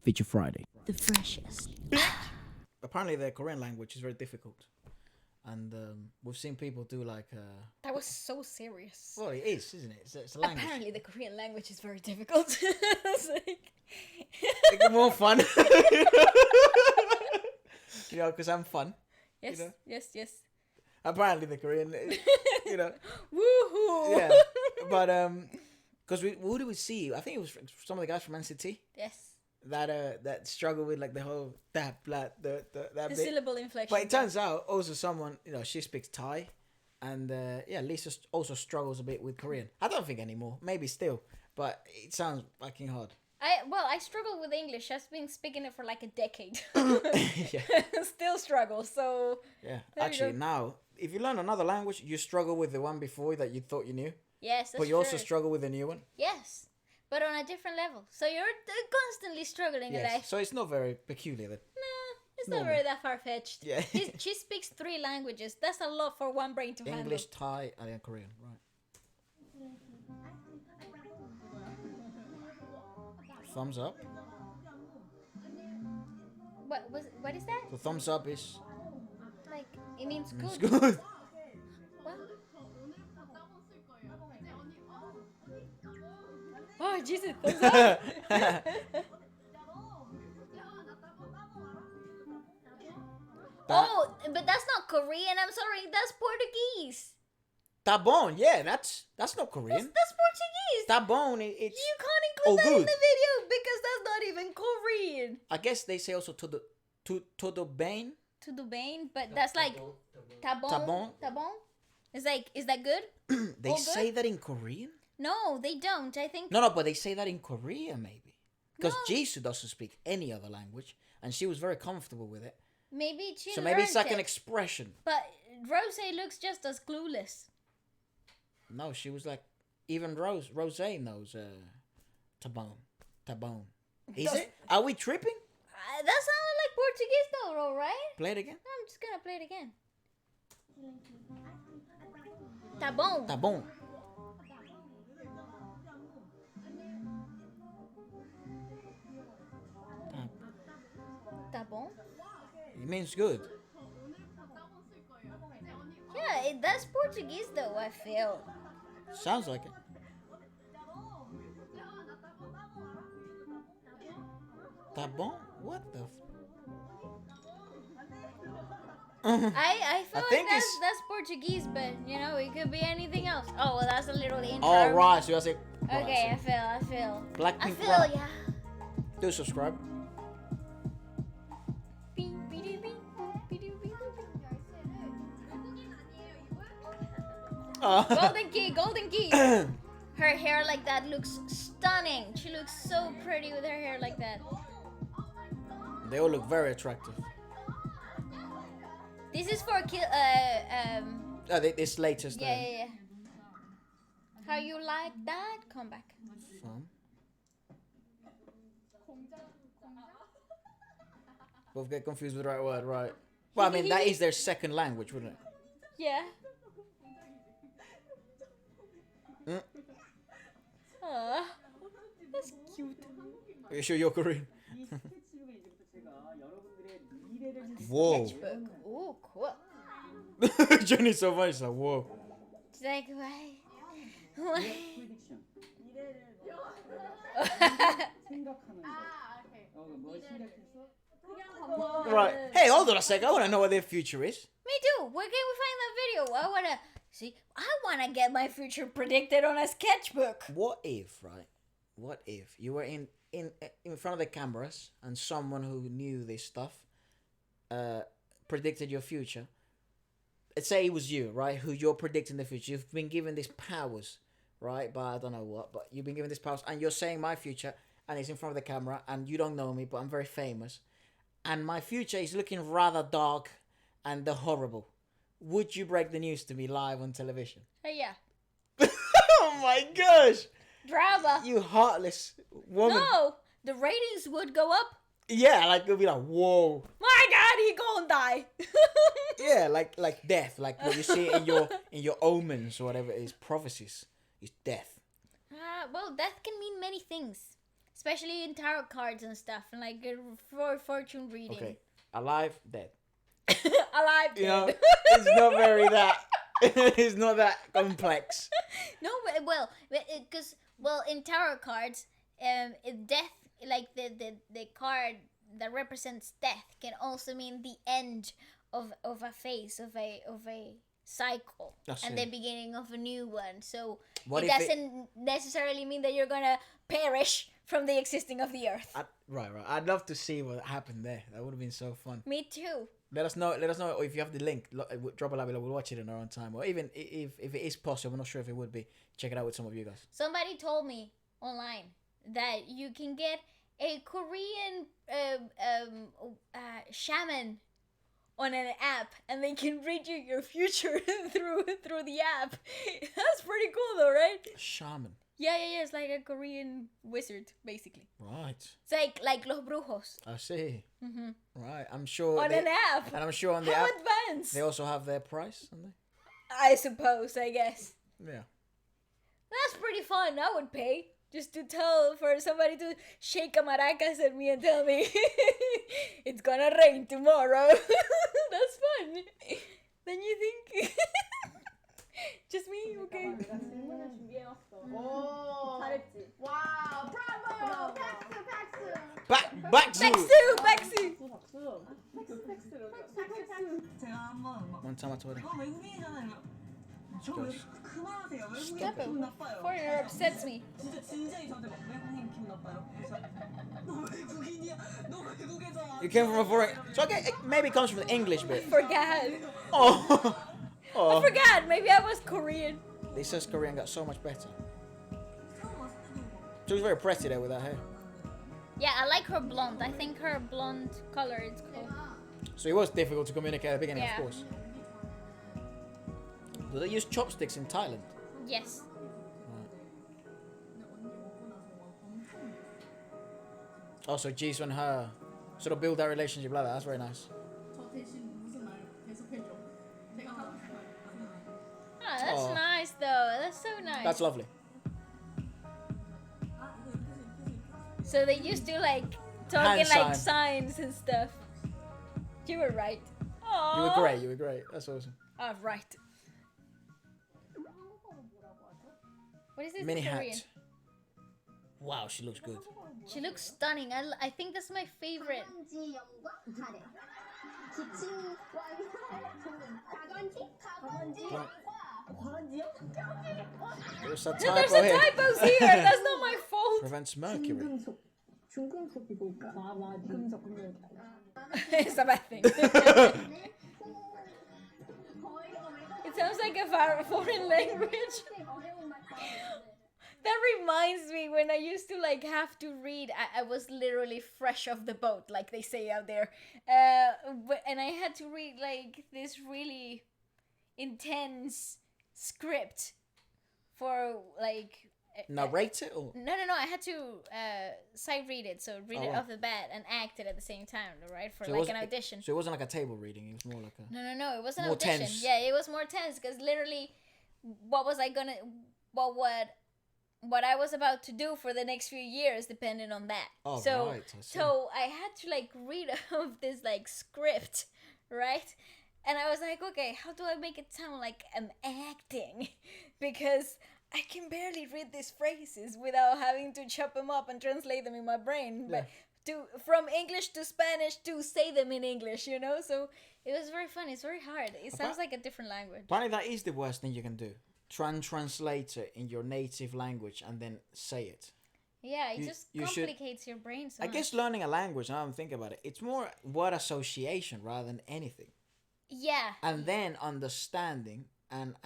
Feature Friday. The freshest. Apparently, the Korean language is very difficult, and we've seen people do like. That was so serious. Well, it is, isn't it? It's a language. Apparently, the Korean language is very difficult. It's like... Make it more fun. You know, because I'm fun. Yes, you know? yes. Apparently, the Korean, you know. Woohoo! Yeah, but because who do we see? I think it was some of the guys from NCT. Yes. That struggle with like the whole that bit. Syllable inflection. But it turns out also someone, you know, she speaks Thai, and Lisa also struggles a bit with Korean. I don't think anymore. Maybe still, but it sounds fucking hard. I struggle with English. I've been speaking it for like a decade. Yeah. Still struggle. So Yeah. Actually, now if you learn another language, you struggle with the one before that you thought you knew. yes, that's But you true. also struggle with the new one. Yes, but on a different level. So you're constantly struggling in Yes. life. So it's not very peculiar then. It's normal. not very that far fetched. Yeah. She speaks 3 languages. That's a lot for one brain to English, handle. Thai, and then Korean. Right. Thumbs up. What is that? So thumbs up is Like it means it's good. good. What? Oh Jesus! Thumbs up. Oh, but that's not Korean. I'm sorry. That's Portuguese. Tá bom, yeah, that's not Korean. That's Portuguese. Tá bom, it's. You can't Oh, include that in good. the video because that's not even Korean. I guess they say also todo bem. Tudo bem, but that's like tá bom. Tá bom. Tá bom. It's like, is that good? They All say that in Korean? No, they don't. I think. No, but they say that in Korea maybe. Because No. Jisoo doesn't speak any other language, and she was very comfortable with it. Maybe she. So maybe it's learned like an it. expression. But Rose looks just as clueless. No, she was like, even Rose knows tabon. Tabon. Is Does- it? Are we tripping? That sounded like Portuguese though, right? Play it again. I'm just gonna play it again. Tá bom. Tabon. Tá bom. It means good. Yeah, that's Portuguese though, I feel. Sounds like it. Tá bom? What the? I feel like think it's- that's Portuguese, but you know, it could be anything else. Oh, well, that's a little intro. Oh, right. So I say. Okay, Right, I feel. so Blackpink. I feel, yeah. Do subscribe. Golden key. Her hair like that looks stunning. She looks so pretty with her hair like that. They all look very attractive. This is for This latest. yeah. How you like that? Come back. Fun. Both get confused with the right word, right? Well, I mean, that is their second language, wouldn't it? Yeah. Mm. Aw, that's cute. Are you sure you're Korean? Whoa. Sketchbook. Ooh, cool. Jenny's so funny. She's like, whoa. It's like, why? Why? Right. Hey, hold on a sec. I want to know what their future is. Me too. Where can we find that video? I wanna get my future predicted on a sketchbook. What if, right? What if you were in front of the cameras and someone who knew this stuff predicted your future? Let's say it was you, right? Who you're predicting the future. You've been given these powers, right? But I don't know what. But you've been given these powers, and you're saying my future, and it's in front of the camera, and you don't know me, but I'm very famous, and my future is looking rather dark and horrible. Would you break the news to me live on television? Hey, yeah. Oh my gosh! Drama. You heartless woman. No, the ratings would go up. Yeah, like it'll be like, whoa. My God, he gonna die. Yeah, like death, like what you see in your omens or whatever it is, prophecies, is death. Well, death can mean many things. especially in tarot cards and stuff, and like for fortune reading. Okay, alive, dead. Alive. You know, dead. it's not very that. It's not that complex. No, but, because in tarot cards, death, like the card that represents death, can also mean the end of a phase of a cycle and the beginning of a new one. So it doesn't necessarily mean that you're gonna perish from the existing of the earth. Right. I'd love to see what happened there. That would have been so fun. Me too. Let us know if you have the link. Drop a line below. We'll watch it in our own time. Or even if it is possible, I'm not sure if it would be. Check it out with some of you guys. Somebody told me online that you can get a Korean shaman on an app, and they can read you your future through the app. That's pretty cool, though, right? Shaman. Yeah. It's like a Korean wizard, basically. Right. It's like Los Brujos. I see. Mm-hmm. Right. I'm sure. On an app. And I'm sure on the How app. advanced. They also have their price, don't they? I suppose, I guess. Yeah. That's pretty fun. I would pay just to tell for somebody to shake a maracas at me and tell me it's gonna rain tomorrow. That's fun. Then you think just me? Okay. Wow, bravo! Back Baksu! 제가 한번 One time I told him. 외국인이잖아요. 저 왜 그만하세요. 외국인 Stop 기분 it. 나빠요. Foreigner upsets me. 진짜 진지하게 저한테 막 외국인 기분 나빠요. 그래서 너 외국인이야. 너 외국에서 와. You came from a foreign. So okay, it maybe comes from the English bit. Forgot. Oh. I forgot. Maybe I was Korean. Lisa's Korean got so much better. 처음 왔을 때도 She was very pretty there with that hair. Yeah, I like her blonde. I think her blonde color is cool. So it was difficult to communicate at the beginning, Yeah. of course. Do they use chopsticks in Thailand? Yes. Oh, so Jisoo and her sort of build that relationship like that. That's very nice. 저 대신 무슨 말 계속해줘. 제가 하고 싶어요. Oh, that's Aw. nice though. That's so nice. That's lovely. So they used to like talk in Hand like sign. signs and stuff. You were right. Aww. You were great. You were great. That's awesome. Oh, right. What is this Mini in Korean? hat. Wow, she looks good. She looks stunning. I think that's my favorite. There's a No, typo there's a here. typos here. That's not my fault. Prevents mercury. 중금속이 뭘까? 금속. It's a bad thing. It sounds like a foreign language. That reminds me when I used to like have to read. I was literally fresh off the boat, like they say out there, and I had to read like this really intense script for like. Narrate it or? No. I had to sight read it, so read Oh, it wow. off the bat and act it at the same time, right? For So it like wasn't- an audition. So it wasn't like a table reading. It was more like a. No. It was an More audition. tense. Yeah, it was more tense because literally, what was I gonna? What I was about to do for the next few years depended on that. Oh, so, right, I see. so I had to like read off this like script, right? And I was like, okay, how do I make it sound like I'm acting? Because I can barely read these phrases without having to chop them up and translate them in my brain. Yeah. But from English to Spanish to say them in English, you know? So it was very fun. It's very hard. It sounds like a different language. Apparently, that is the worst thing you can do. Try and translate it in your native language and then say it. Yeah, it You- just you should- complicates your brain so I much. guess learning a language, now I'm thinking about it, it's more word association rather than anything. Yeah. And then understanding and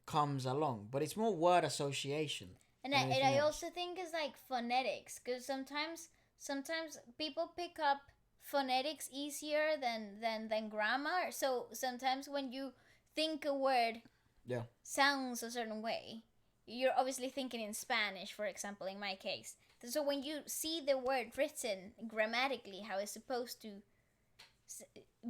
comes along. But it's more word association. And than I anything else. also think it's like phonetics, because sometimes people pick up phonetics easier than grammar. So sometimes when you think a word Yeah. sounds a certain way, you're obviously thinking in Spanish, for example, in my case. So when you see the word written grammatically how it's supposed to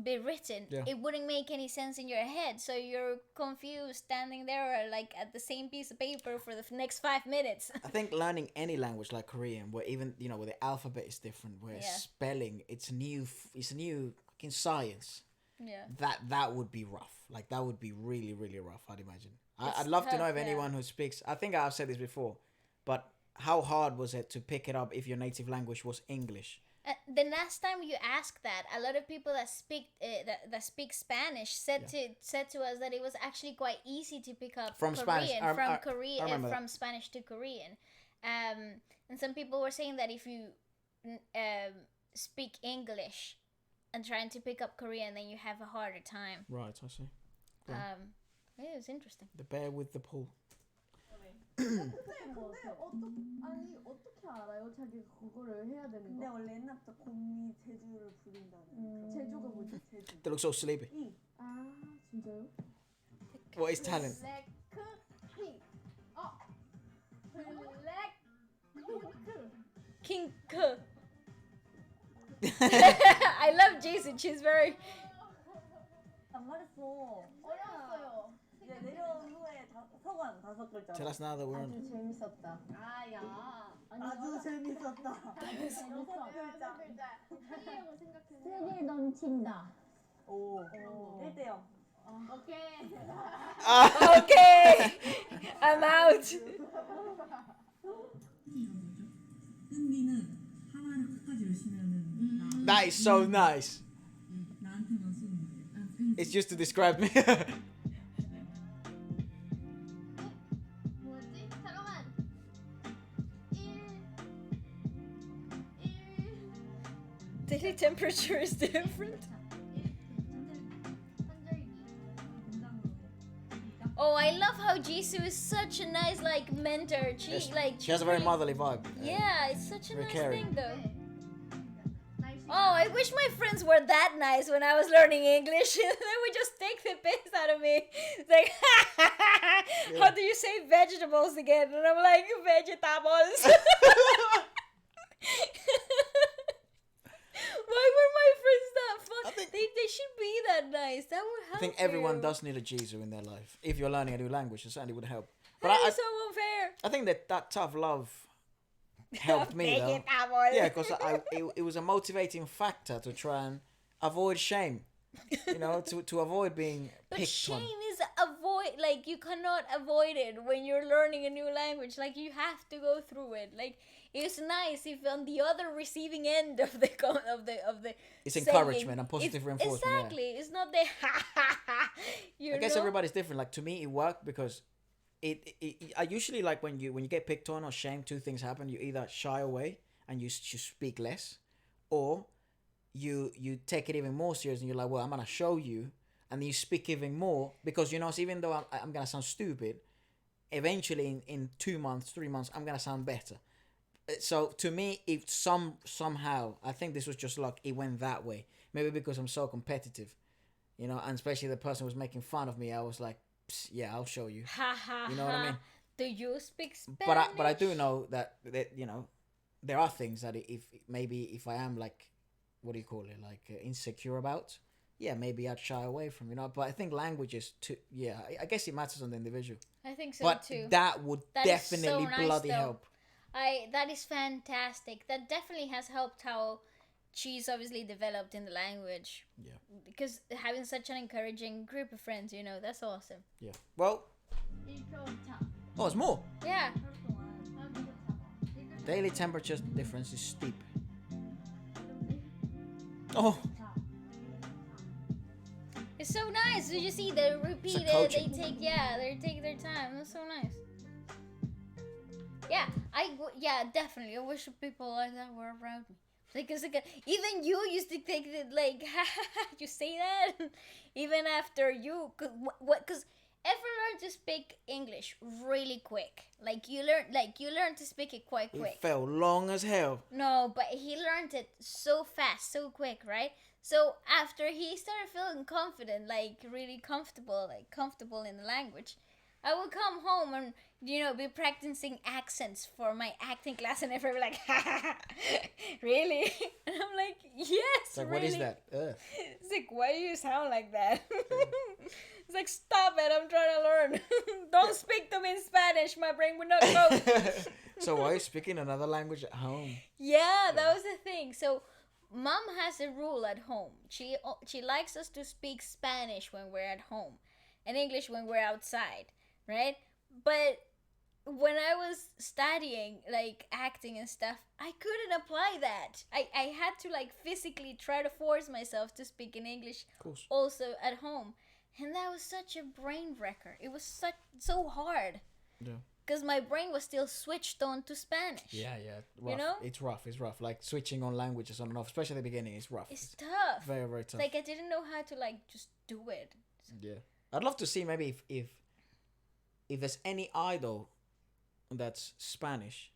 be written, Yeah. it wouldn't make any sense in your head. So you're confused standing there like at the same piece of paper for the next 5 minutes. I think learning any language like Korean, where even where the alphabet is different, where Yeah. spelling it's a new fucking science. Yeah. That would be rough. Like that would be really really rough. I'd imagine. It's I'd love to know tough, if yeah. anyone who speaks. I think I've said this before, but how hard was it to pick it up if your native language was English? The last time you asked that, a lot of people that speak Spanish said to us that it was actually quite easy to pick up From Korean Spanish. I remember from that. Spanish to Korean, and some people were saying that if you speak English and trying to pick up Korean, then you have a harder time. Right, I see. Yeah. Yeah, it was interesting. The bear with the pole. 근데 아니 어떻게 알아요? 자기가 그거를 해야 되는 근데 거? 원래 옛날부터 곰이 제주를 부린다는 제주가 뭐지? 제주. They look so sleepy. 아 진짜요? What is talent? 블랙핑. 블랙핑크. King. I love Jason. She's very. 안 말했어. 어려웠어요. 이제 내려온 후에 서관 5글자. Tell us now that we're on. 아주 재밌었다. 아야. 아주 재밌었다. 6글자. 하이형을 생각해. 스릴 넘친다. 오. 1대0. 오케이. Okay, I'm out. 끈기는 하나를 끝까지 열심히 하는 That is so nice. 나한테만 쓰는 말이야. It's just to describe me. 뭐지? 잠깐만. Daily temperature is different. Oh, I love how Jisoo is such a nice mentor. Yes, She she has a very really- motherly vibe. Yeah, it's such a Very nice caring. thing though. Oh, I wish my friends were that nice when I was learning English. They would just take the piss out of me. It's like, how do you say vegetables again? And I'm like, vegetables. Why were my friends that fun? I think- They should be that nice. That would help. I think everyone you. does need a Jisoo in their life. If you're learning a new language, it certainly would help. But That I is so unfair. I think that tough love helped me though. Vegetables. Yeah, because it was a motivating factor to try and avoid shame. To avoid being But picked shame on. is you cannot avoid it when you're learning a new language. Like, you have to go through it. Like, it's nice if on the other receiving end of the It's saying, encouragement and positive reinforcement. yeah. Exactly. It's not the I guess everybody's different. Like, to me, it worked because I usually, like, when you get picked on or shamed, two things happen. You either shy away and you speak less, or you take it even more serious and you're like, well, I'm gonna show you, and then you speak even more because even though I'm gonna sound stupid, eventually in 2 months, 3 months, I'm gonna sound better. So to me, if somehow, I think this was just luck, it went that way. Maybe because I'm so competitive, and especially the person who was making fun of me, I was like, yeah, I'll show you. You know what I mean? Do you speak Spanish? But I do know that there are things that if I am like, what do you call it, like insecure about, yeah, maybe I'd shy away from, But I think languages too. Yeah, I guess it matters on the individual. I think so But too. that would That is definitely so nice, bloody though. help. That is fantastic. That definitely has helped how she's obviously developed in the language. Yeah. Because having such an encouraging group of friends, that's awesome. Yeah. Well, 1표차. oh, there's more. Yeah. Daily temperature difference is steep. Oh, It's so nice. Did you see they repeat it? They coaching. take their time. That's so nice. Yeah, definitely. I wish people like that were around me. Because even you used to think that you say that even after you because Efra learned to speak English really quick. You learned to speak it quite quick. it felt long as hell. No, but he learned it so fast, so quick, right? So after he started feeling confident, really comfortable in the language, I would come home and be practicing accents for my acting class, and everyone would be like, really? And I'm like, yes, It's like, really. what is that? Ugh. like, why do you sound like that? It's like, stop it, I'm trying to learn. Don't speak to me in Spanish, my brain would not go. So why are you speaking another language at home? Yeah, that was the thing. So mom has a rule at home. She likes us to speak Spanish when we're at home and English when we're outside, right? But when I was studying like acting and stuff, I couldn't apply that. I had to like physically try to force myself to speak in English also at home. And that was such a brain wrecker. It was so hard. Yeah. Because my brain was still switched on to Spanish. Yeah. Rough. You know? It's rough. Like switching on languages on and off, especially at the beginning, it's rough. It's tough. Very, very tough. Like I didn't know how to like just do it. Yeah. I'd love to see maybe if there's any idol that's Spanish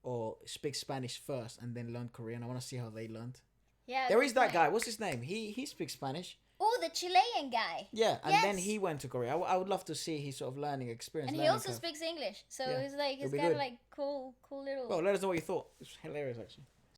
or speaks Spanish first and then learn Korean. I want to see how they learned. Yeah. There is that guy. What's his name? He speaks Spanish. Oh, the Chilean guy. Yeah, and Yes. then he went to Korea. I would love to see his sort of learning experience. And he also speaks English. So Yeah, it's like, it'll it's be got good. like cool little... Well, let us know what you thought. It's hilarious, actually.